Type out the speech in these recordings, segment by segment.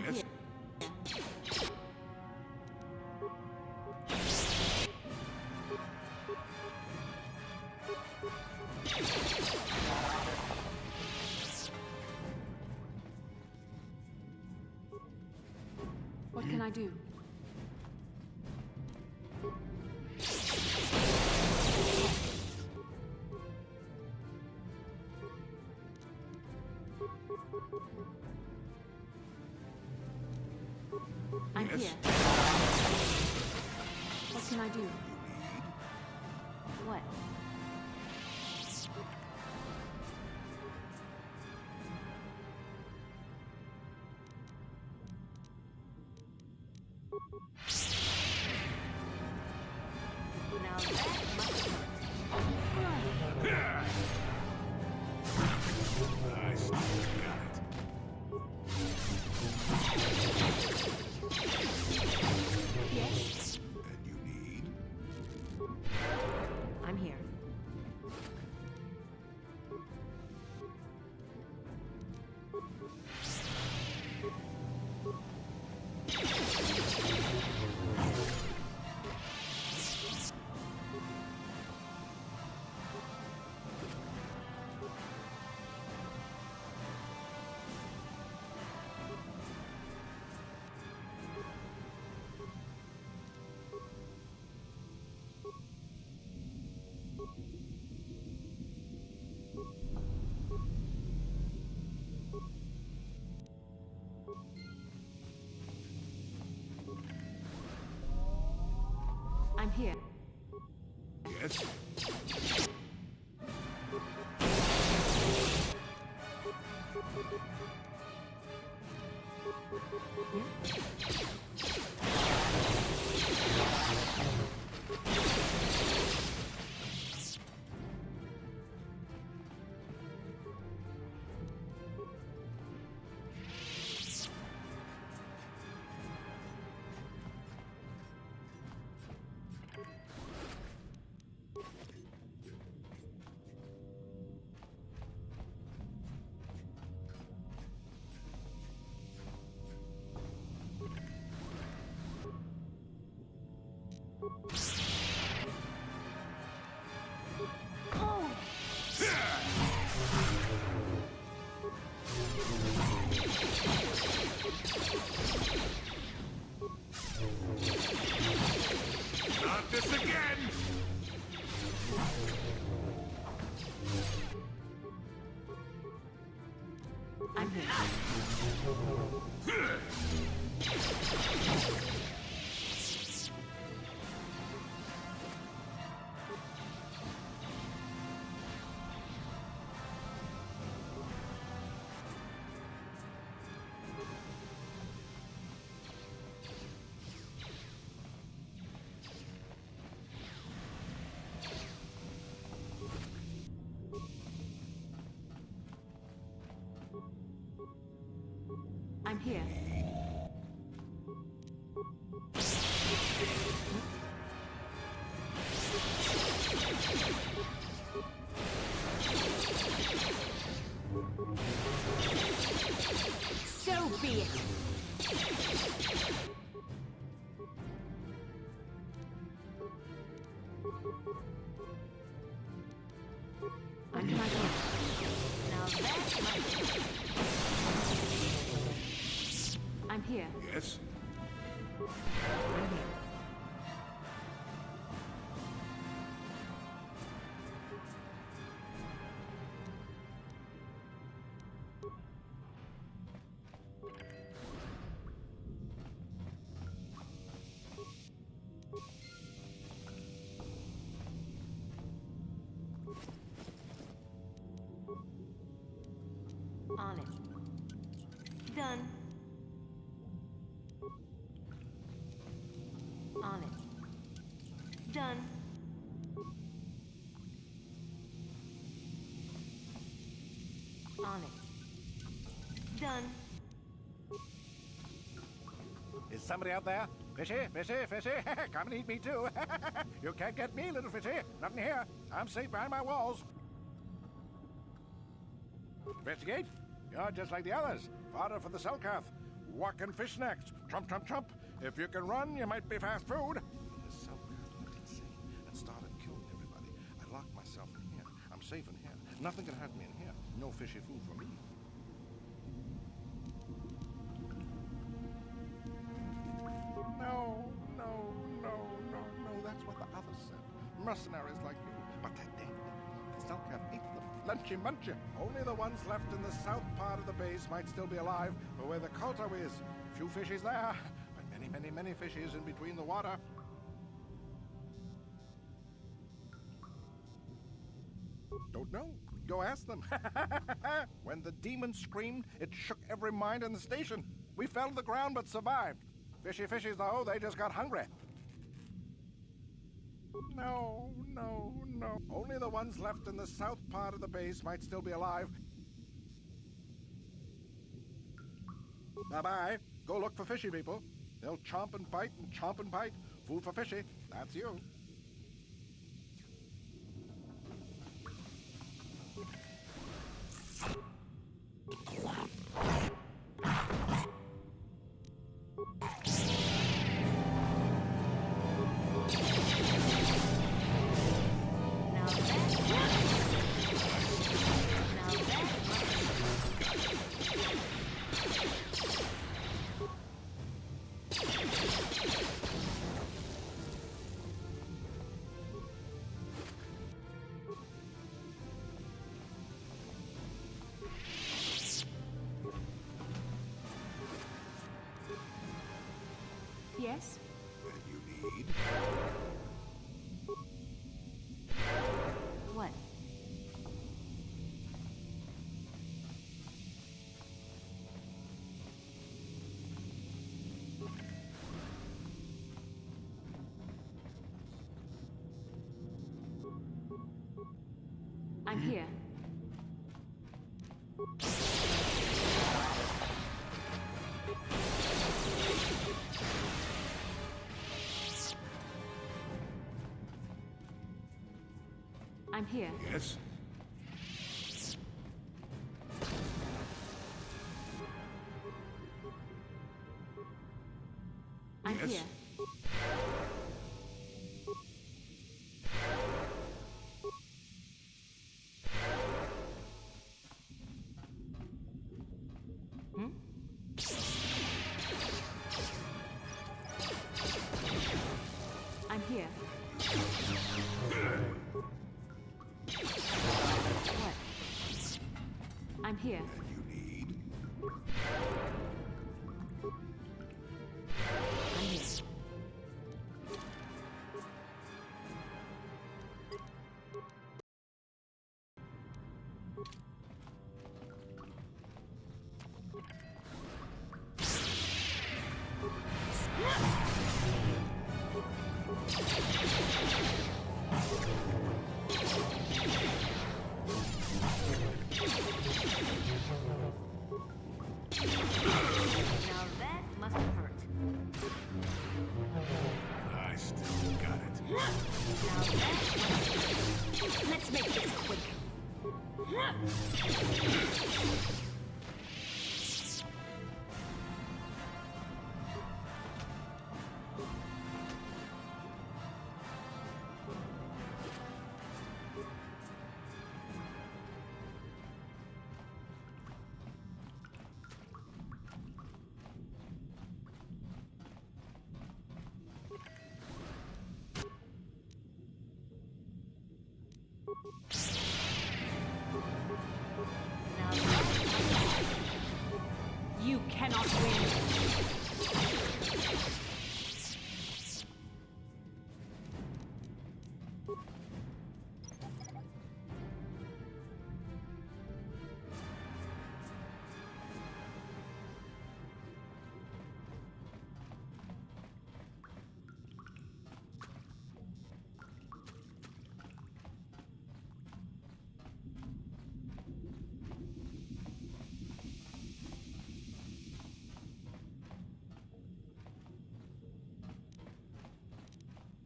I'm here. What can I do? I'm here. What can I do? What? Now that must hurt. Nice. Got it. Yes, And you need? I'm here. I'm here. Yes. Not this again! I'm here. I'm here. So be it. I'm here. Now that's my... I'm here. Yes. I'm here. On it. Done. On it. Done. On it. Done. Is somebody out there? Fishy, fishy, fishy. Come and eat me too. You can't get me, little fishy. Not in here. I'm safe behind my walls. Investigate? You're just like the others. Fodder for the Selkath. What can fish next? Trump, trump, trump. If you can run, you might be fast food. The South went insane and started killing everybody. I locked myself in here. I'm safe in here. Nothing can hurt me in here. No fishy food for me. No, no, no, no, no. That's what the others said. Mercenaries like you. But I dang them. The Selkath ate them. Lunchy munchy. Only the ones left in the south part of the base might still be alive, but where the KOTOR is, few fishies there, but many, many, many fishies in between the water. Don't know. Go ask them. When the demon screamed, it shook every mind in the station. We fell to the ground but survived. Fishy fishies, though, they just got hungry. No, no, no. Only the ones left in the south part of the base might still be alive. Bye-bye. Go look for fishy people. They'll chomp and bite and chomp and bite. Food for fishy. That's you. Yes? And you need? What? I'm here. I'm here. Yes? I'm Yes. here. Hmm? I'm here. What? I'm here. And you need? I'm here. Now that must have hurt. I still got it. Now that must have hurt. Let's make this quick. Now that must have hurt. You cannot win.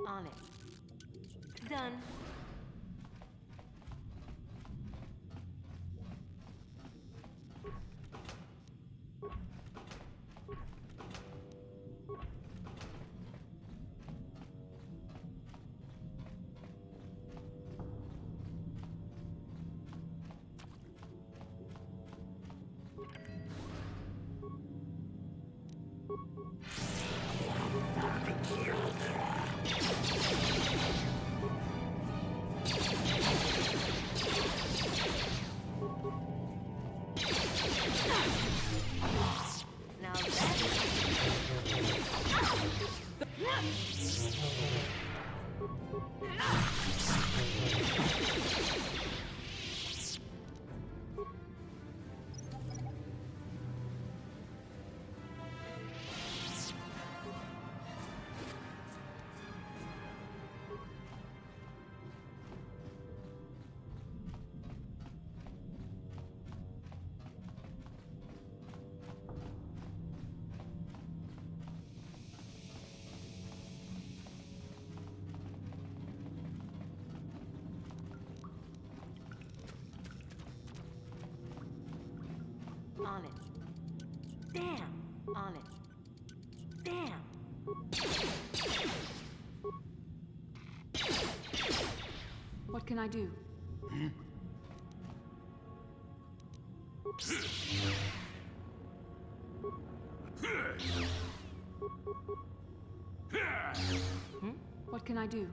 On it. Done. On it. Damn! On it. Damn! What can I do? What can I do?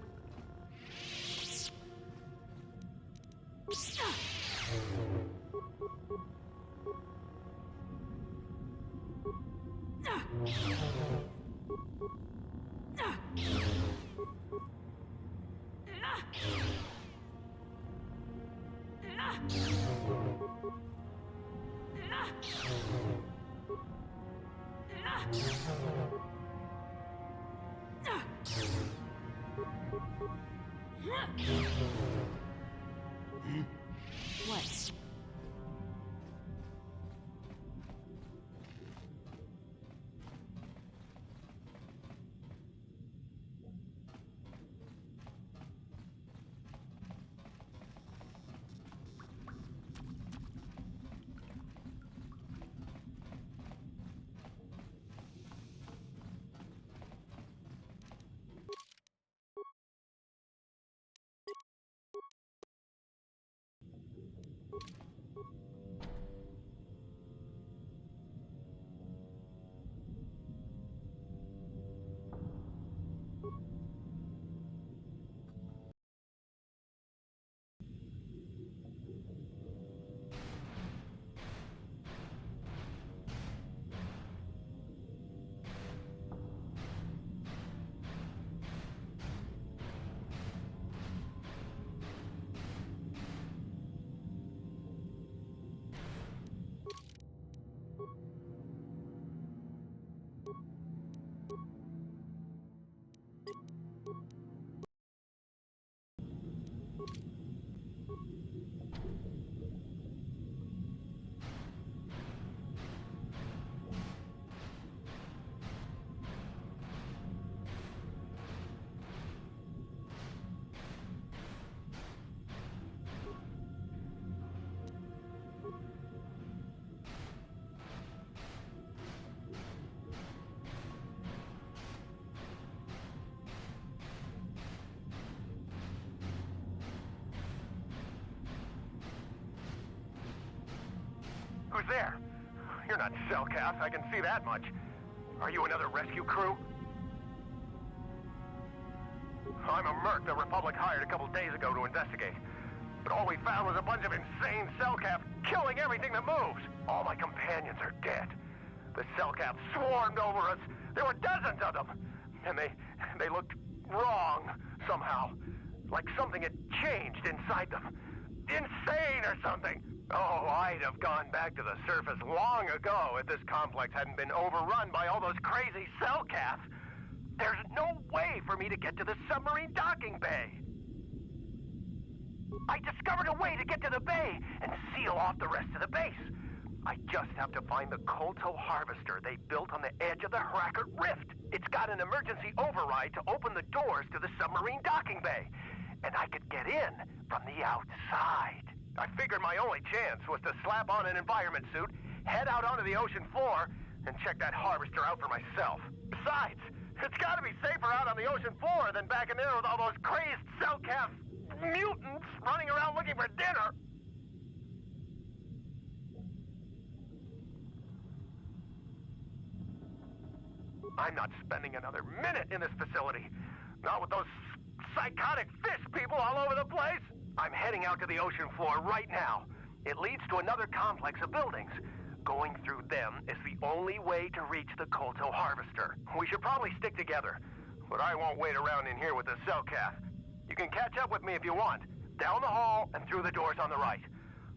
What? Who's there? You're not Cellcast, I can see that much. Are you another rescue crew? I'm a merc the Republic hired a couple days ago to investigate. But all we found was a bunch of insane Cellcast killing everything that moves. All my companions are dead. The Cellcast swarmed over us. There were dozens of them. And they looked wrong somehow. Like something had changed inside them. Insane or something. Oh, I'd have gone back to the surface long ago if this complex hadn't been overrun by all those crazy Cellcasts. There's no way for me to get to the submarine docking bay. I discovered a way to get to the bay and seal off the rest of the base. I just have to find the KOTOR harvester they built on the edge of the Harakert Rift. It's got an emergency override to open the doors to the submarine docking bay. And I could get in from the outside. I figured my only chance was to slap on an environment suit, head out onto the ocean floor, and check that harvester out for myself. Besides, it's gotta be safer out on the ocean floor than back in there with all those crazed Cellcast mutants running around looking for dinner. I'm not spending another minute in this facility. Not with those psychotic fish people all over the place. I'm heading out to the ocean floor right now. It leads to another complex of buildings. Going through them is the only way to reach the KOTOR harvester. We should probably stick together, but I won't wait around in here with the Cellcast. You can catch up with me if you want. Down the hall and through the doors on the right.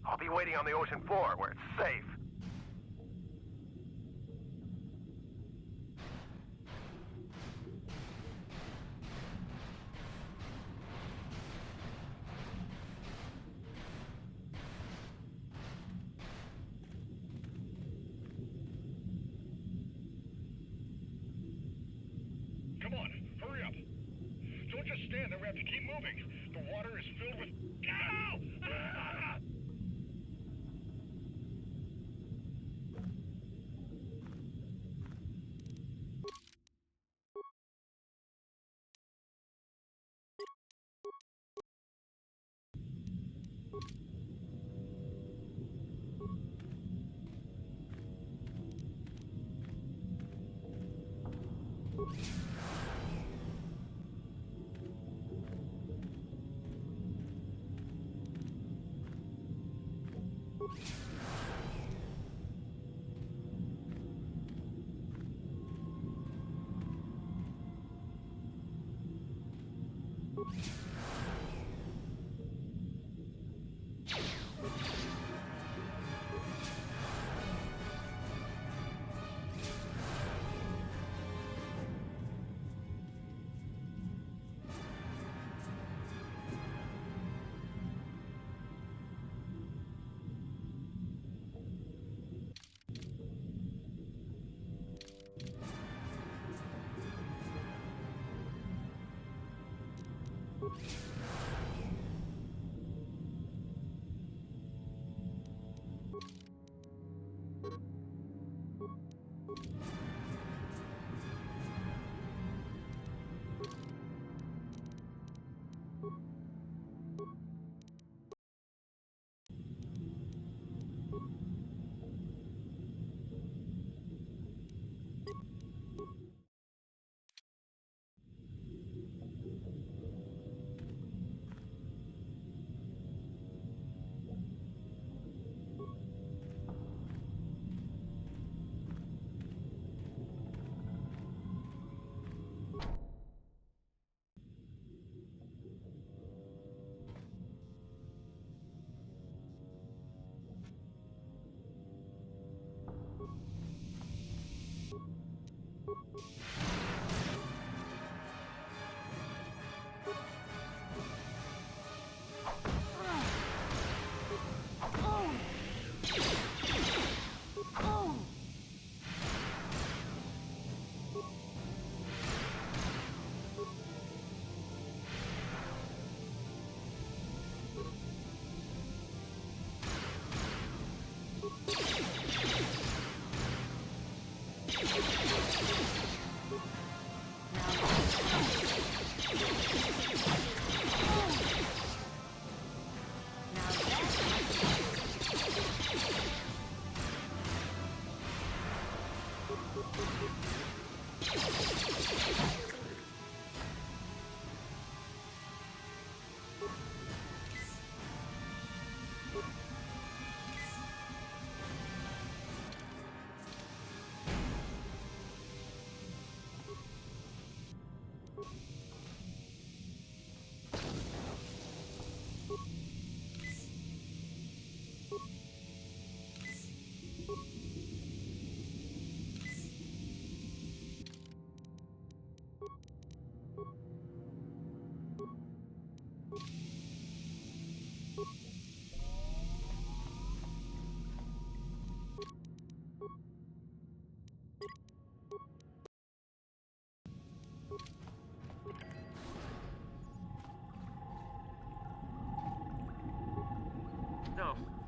I'll be waiting on the ocean floor where it's safe. Come on, hurry up. Don't just stand there, we have to keep moving. The water is filled with... Ow! Ah!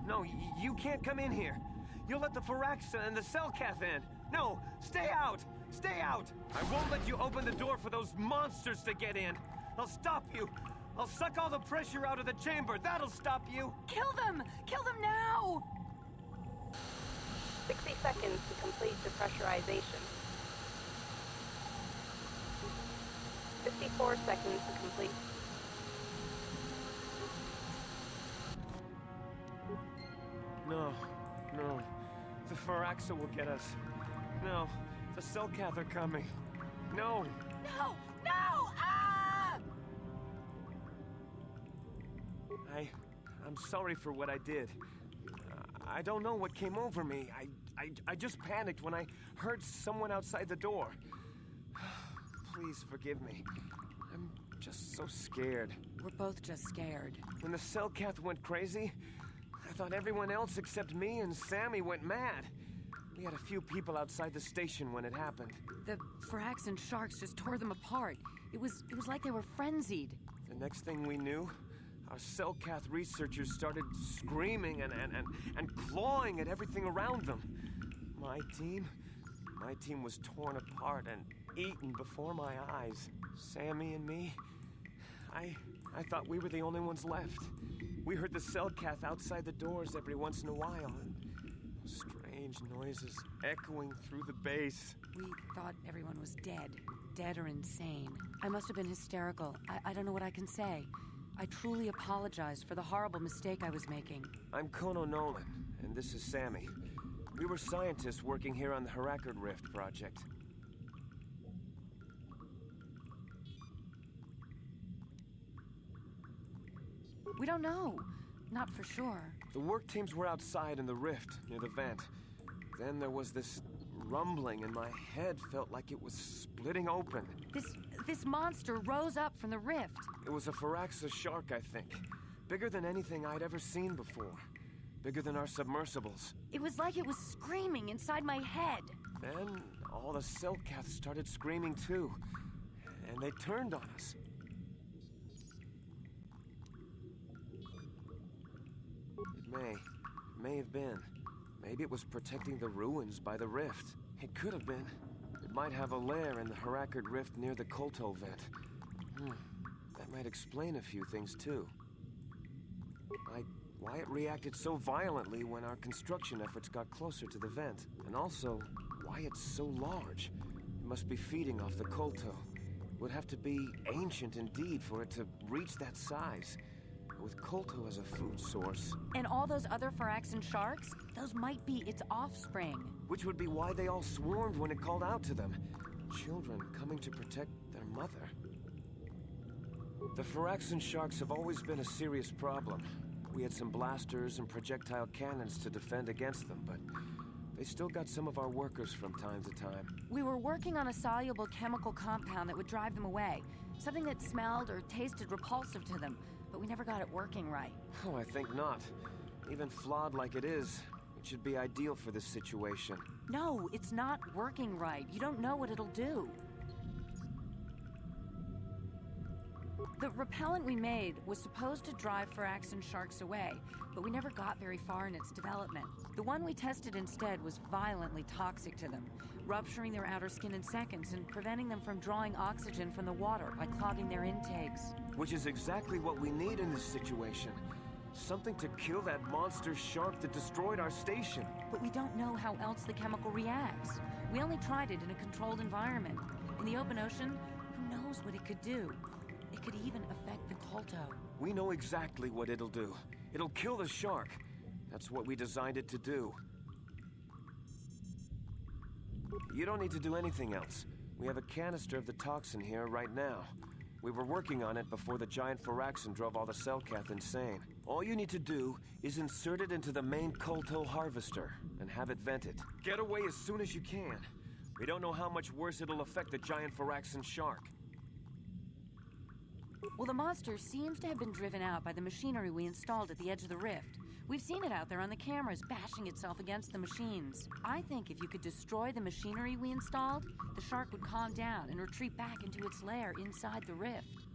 No, you can't come in here. You'll let the Firaxa and the Selkath in. No, stay out! Stay out! I won't let you open the door for those monsters to get in. I'll stop you. I'll suck all the pressure out of the chamber. That'll stop you. Kill them! Kill them now! 60 seconds to complete depressurization. 54 seconds to complete. No. The Firaxa will get us. No, the Selkath are coming. No! No! No! Ah! I'm sorry for what I did. I don't know what came over me. I just panicked when I heard someone outside the door. Please forgive me. I'm just so scared. We're both just scared. When the Selkath went crazy, I thought everyone else except me and Sammy went mad. We had a few people outside the station when it happened. The Frax and Sharks just tore them apart. It was like they were frenzied. The next thing we knew, our Selkath researchers started screaming and clawing at everything around them. My team was torn apart and eaten before my eyes. Sammy and me, I thought we were the only ones left. We heard the Selkath outside the doors every once in a while, and strange noises echoing through the base. We thought everyone was dead or insane. I must have been hysterical. I don't know what I can say. I truly apologize for the horrible mistake I was making. I'm Kono Nolan, and this is Sammy. We were scientists working here on the Harakard Rift project. We don't know. Not for sure. The work teams were outside in the rift, near the vent. Then there was this rumbling, and my head felt like it was splitting open. This monster rose up from the rift. It was a Firaxa shark, I think. Bigger than anything I'd ever seen before. Bigger than our submersibles. It was like it was screaming inside my head. Then all the Selkaths started screaming too. And they turned on us. It may have been. Maybe it was protecting the ruins by the rift. It could have been. It might have a lair in the Harakard Rift near the Koto vent. That might explain a few things too. Like why it reacted so violently when our construction efforts got closer to the vent. And also, why it's so large. It must be feeding off the Koto. It would have to be ancient indeed for it to reach that size. With Kolto as a food source. And all those other Firaxan sharks? Those might be its offspring. Which would be why they all swarmed when it called out to them. Children coming to protect their mother. The Firaxan sharks have always been a serious problem. We had some blasters and projectile cannons to defend against them, but they still got some of our workers from time to time. We were working on a soluble chemical compound that would drive them away. Something that smelled or tasted repulsive to them. But we never got it working right. Oh, I think not. Even flawed like it is, it should be ideal for this situation. No, it's not working right. You don't know what it'll do. The repellent we made was supposed to drive Firaxan sharks away, but we never got very far in its development. The one we tested instead was violently toxic to them, rupturing their outer skin in seconds and preventing them from drawing oxygen from the water by clogging their intakes. Which is exactly what we need in this situation. Something to kill that monster shark that destroyed our station. But we don't know how else the chemical reacts. We only tried it in a controlled environment. In the open ocean, who knows what it could do? It could even affect the Kolto. We know exactly what it'll do. It'll kill the shark. That's what we designed it to do. You don't need to do anything else. We have a canister of the toxin here right now. We were working on it before the giant Firaxan drove all the Selkath insane. All you need to do is insert it into the main Kolto harvester and have it vented. Get away as soon as you can. We don't know how much worse it'll affect the giant Firaxan shark. Well, the monster seems to have been driven out by the machinery we installed at the edge of the rift. We've seen it out there on the cameras, bashing itself against the machines. I think if you could destroy the machinery we installed, the shark would calm down and retreat back into its lair inside the rift.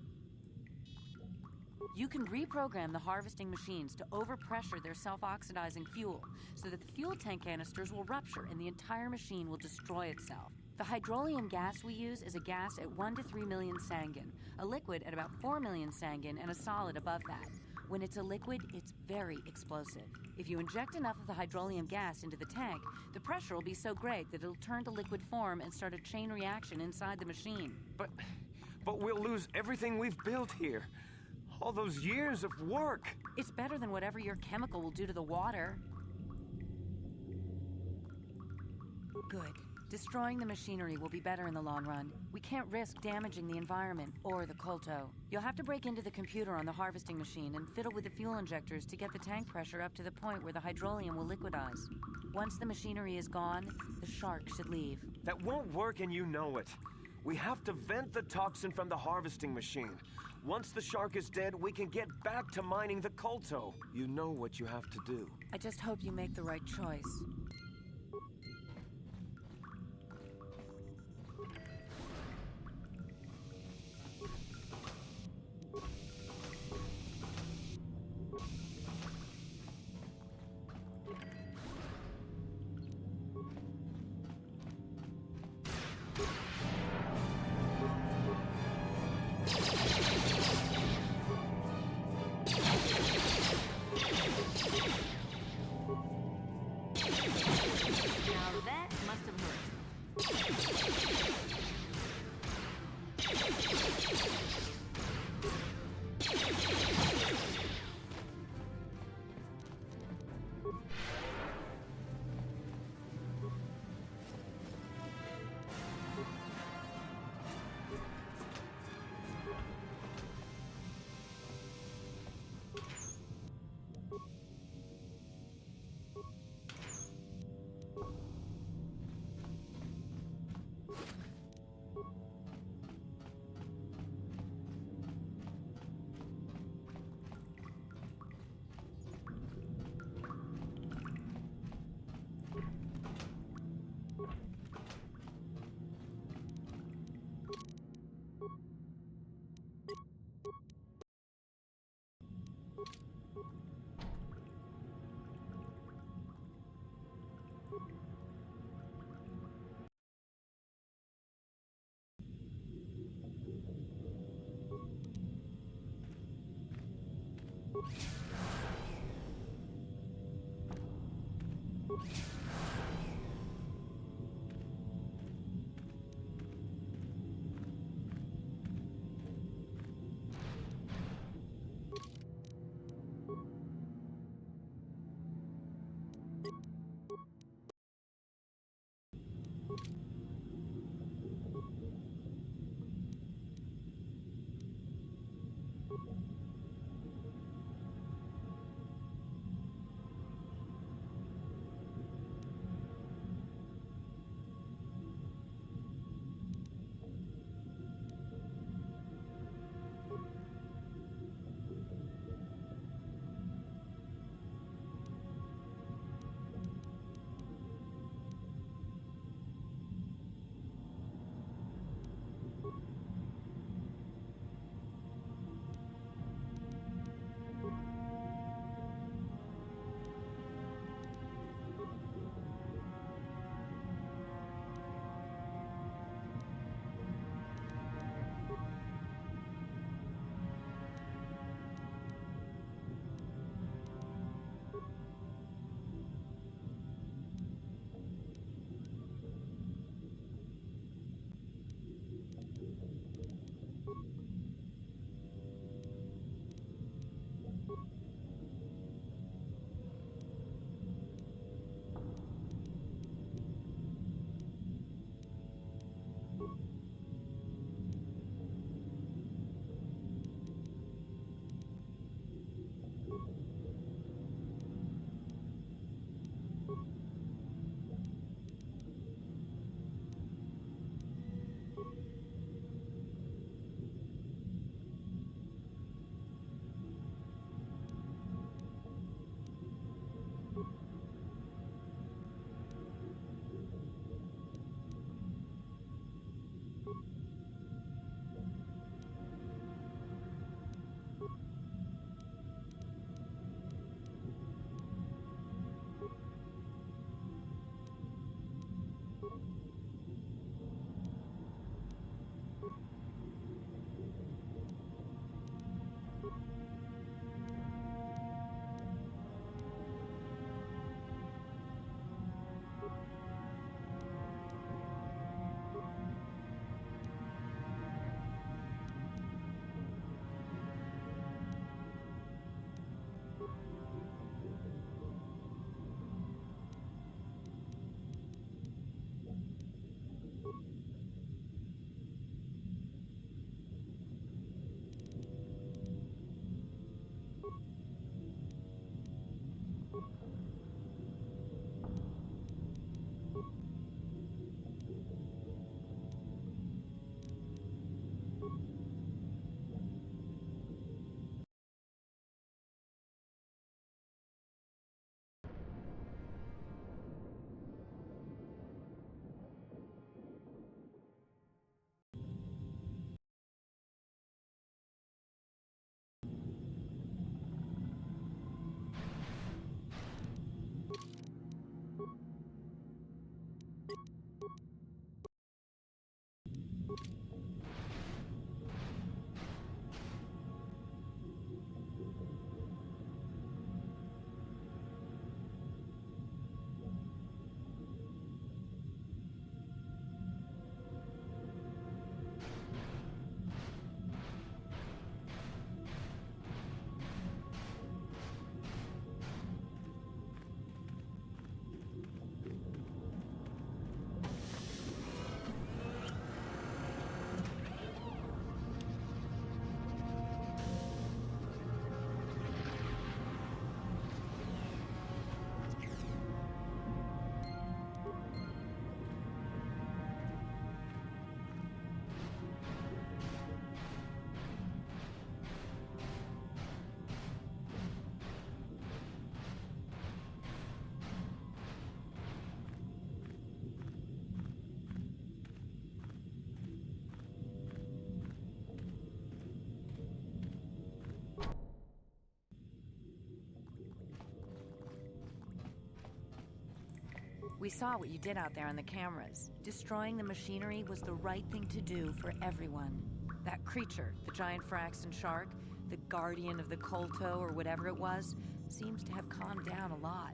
You can reprogram the harvesting machines to overpressure their self-oxidizing fuel, so that the fuel tank canisters will rupture and the entire machine will destroy itself. The hydrolium gas we use is a gas at 1 to 3 million sangin, a liquid at about 4 million sangin, and a solid above that. When it's a liquid, it's very explosive. If you inject enough of the hydrolium gas into the tank, the pressure will be so great that it'll turn to liquid form and start a chain reaction inside the machine. But we'll lose everything we've built here. All those years of work. It's better than whatever your chemical will do to the water. Good. Destroying the machinery will be better in the long run. We can't risk damaging the environment or the Kolto. You'll have to break into the computer on the harvesting machine and fiddle with the fuel injectors to get the tank pressure up to the point where the hydrolium will liquidize. Once the machinery is gone, the shark should leave. That won't work and you know it. We have to vent the toxin from the harvesting machine. Once the shark is dead, we can get back to mining the Kolto. You know what you have to do. I just hope you make the right choice. Now that must have hurt. We saw what you did out there on the cameras. Destroying the machinery was the right thing to do for everyone. That creature, the giant Firaxan shark, the guardian of the Kolto or whatever it was, seems to have calmed down a lot.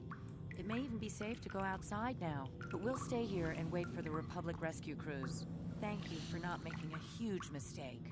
It may even be safe to go outside now, but we'll stay here and wait for the Republic rescue crews. Thank you for not making a huge mistake.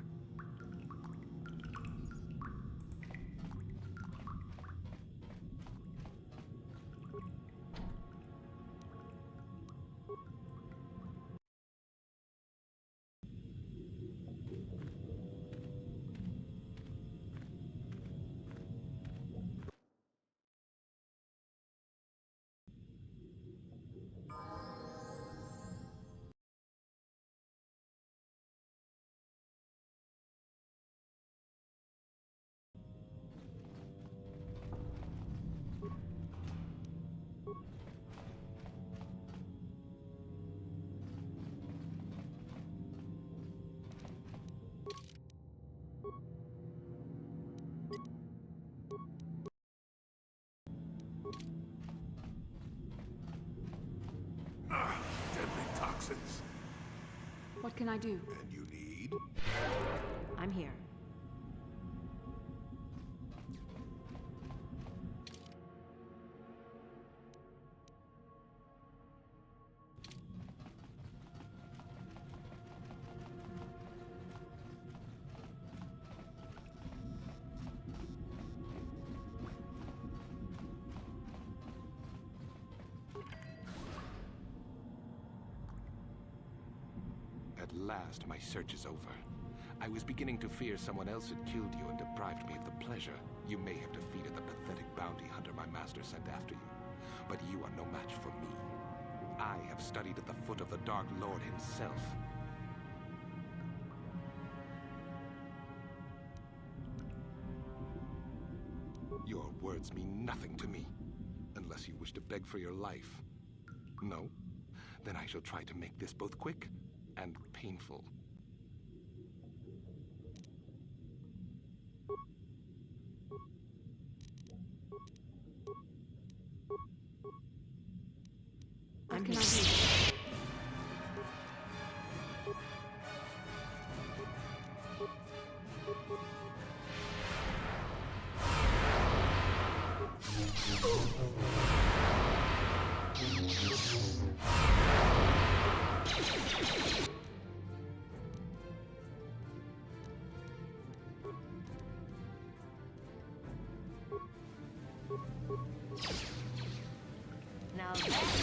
Deadly toxins. What can I do? And you need? I'm here. At last, my search is over. I was beginning to fear someone else had killed you and deprived me of the pleasure you may have defeated the pathetic bounty hunter my master sent after you. But you are no match for me. I have studied at the foot of the Dark Lord himself. Your words mean nothing to me, unless you wish to beg for your life. No? Then I shall try to make this both quick and painful. What can I do? Now that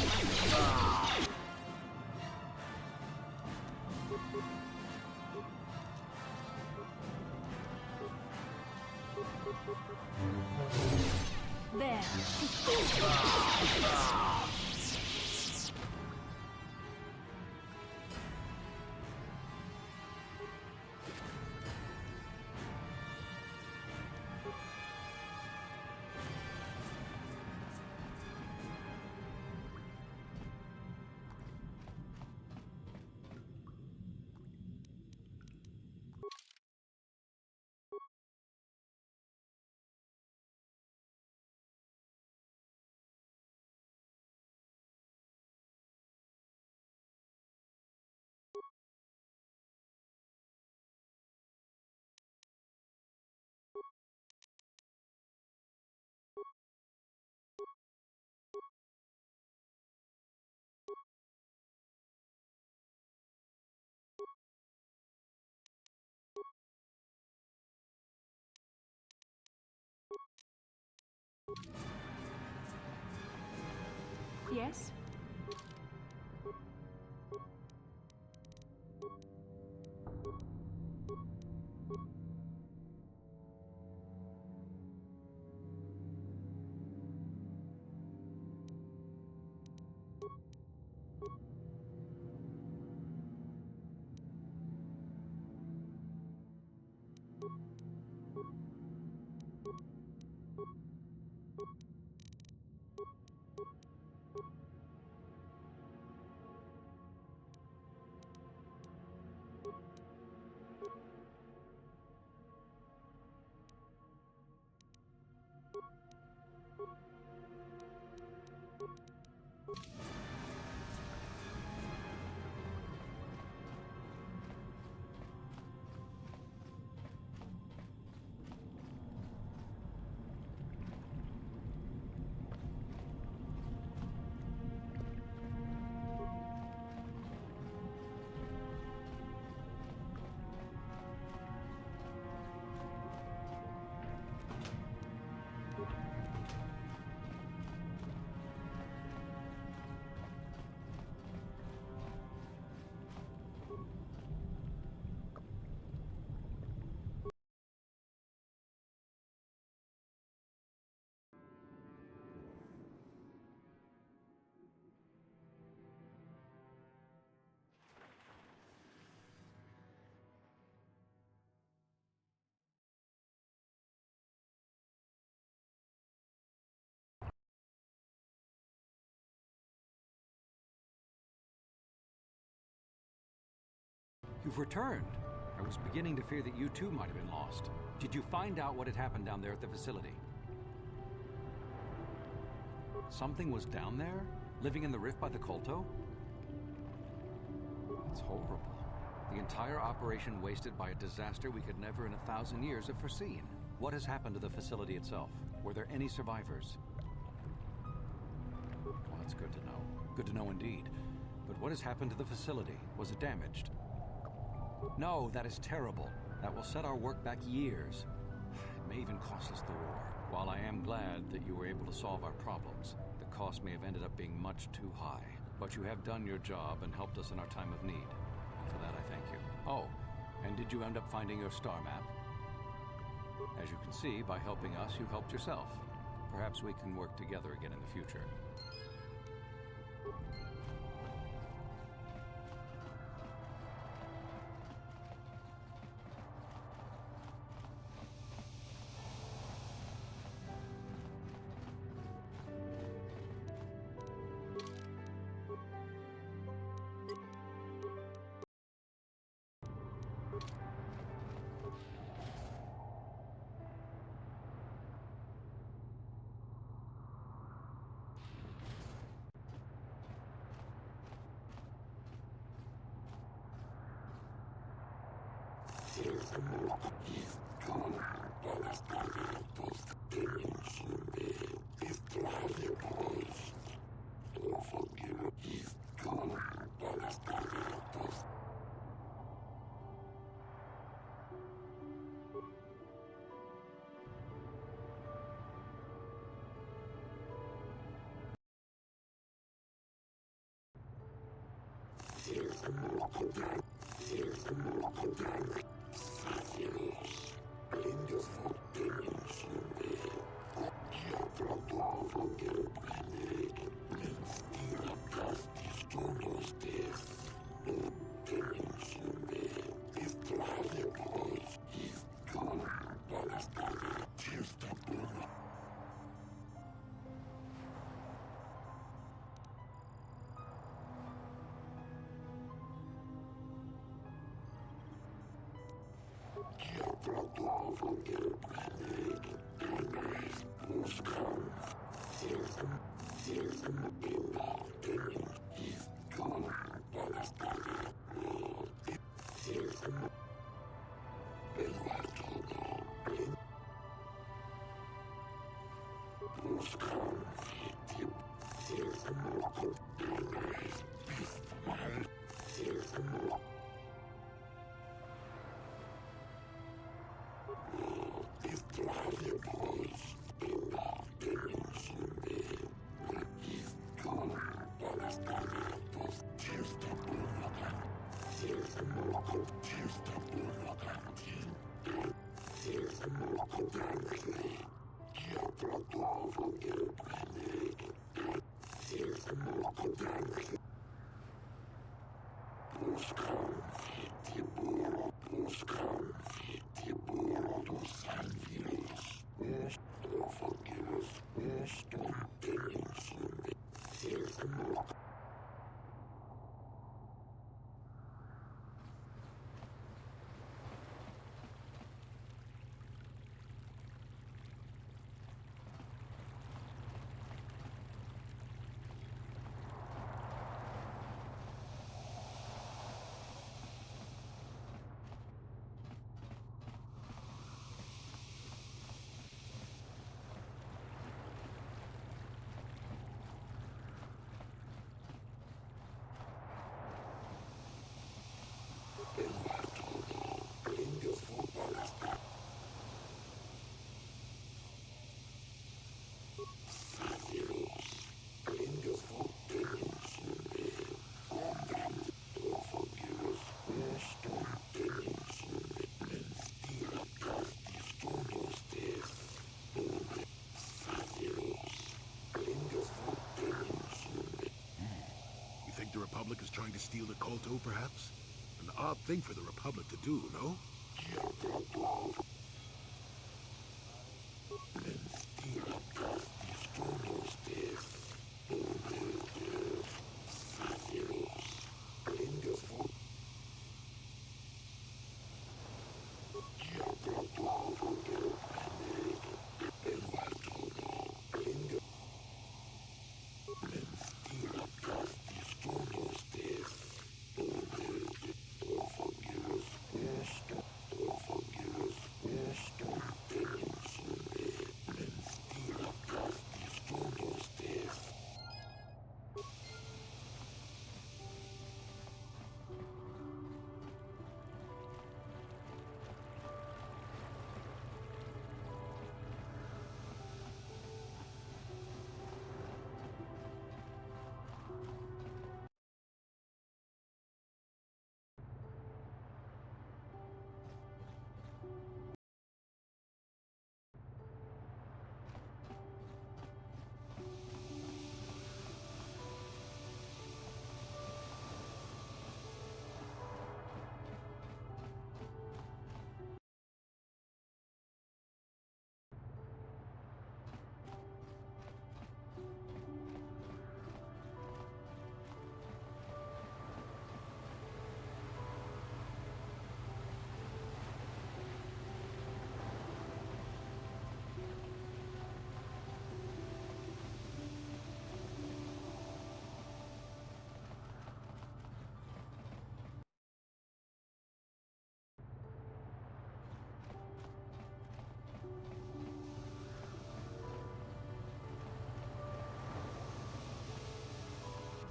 There. Yes? You've returned. I was beginning to fear that you too might have been lost. Did you find out what had happened down there at the facility? Something was down there? Living in the rift by the Kolto? It's horrible. The entire operation wasted by a disaster we could never in 1,000 years have foreseen. What has happened to the facility itself? Were there any survivors? Well, that's good to know. Good to know indeed. But what has happened to the facility? Was it damaged? No, that is terrible. That will set our work back years. It may even cost us the war. While I am glad that you were able to solve our problems, the cost may have ended up being much too high. But you have done your job and helped us in our time of need. And for that, I thank you. Oh, and did you end up finding your star map? As you can see, by helping us, you helped yourself. Perhaps we can work together again in the future. The Republic is trying to steal the Kolto, perhaps? An odd thing for the Republic to do, no?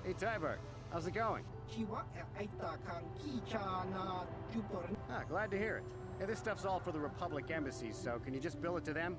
Hey, Tyberg. How's it going? Ah, glad to hear it. Hey, this stuff's all for the Republic embassies, so can you just bill it to them?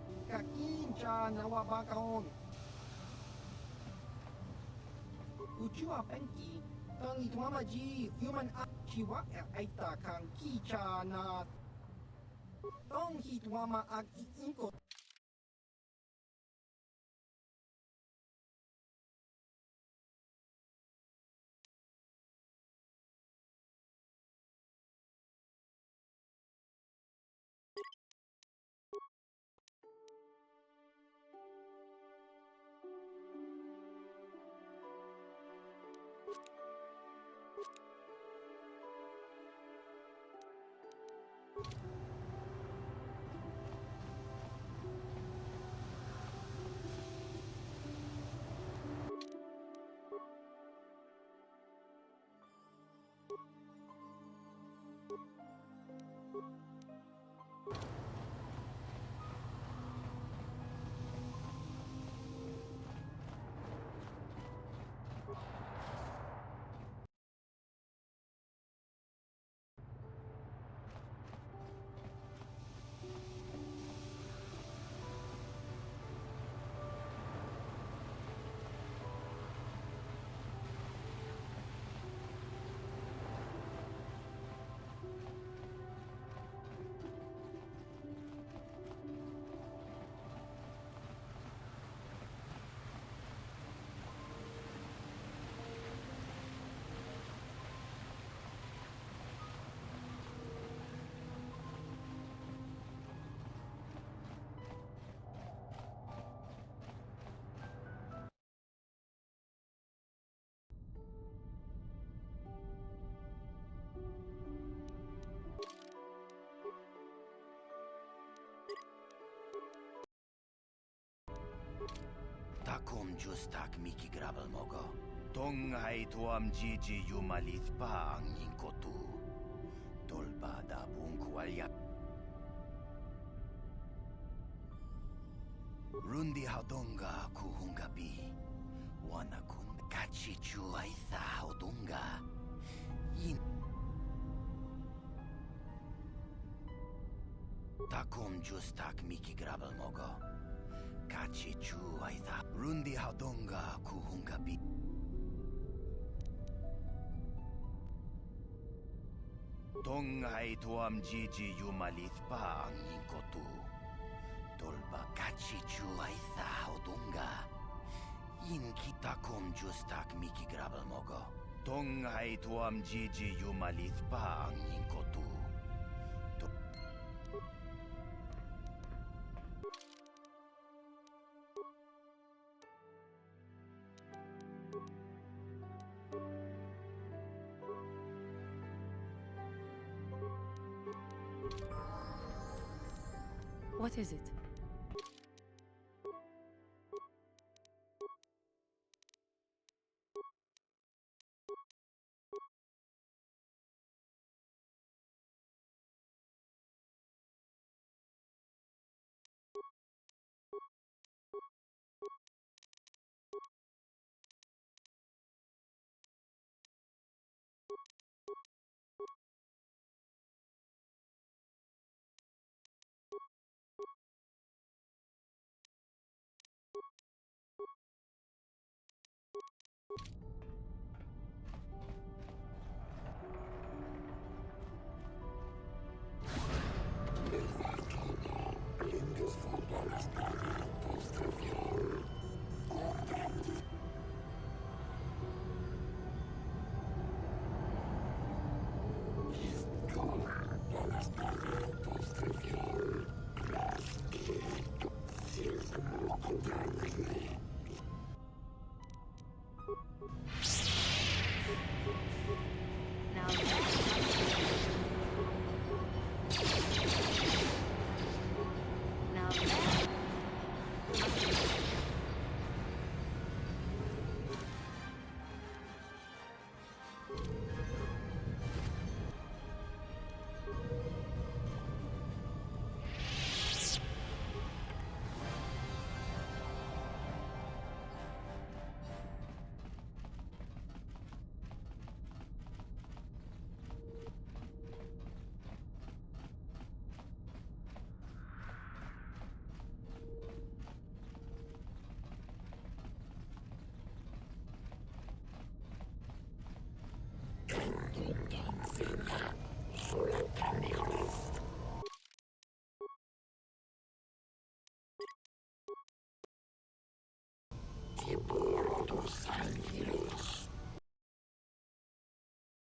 Takum justak miki grabal mogo. Tong hai tuam jiji yumalith pa ang yingkotu. Tolba da bungkwalya. Rundi haudonga kuhungabi. Wanakun kachichu aitha haudonga. In Takum justak miki grabal mogo. Kachichu aitha. Rundi haudonga kuhungabi. Tong hai tuam jiji yumalith pa ang yingkotu. Tolba kachichu aitha haudonga. In kitakum justak miki grabal mogo. Tong hai tuam jiji yumalith pa ang yingkotu. What is it? KOTOR Salvia.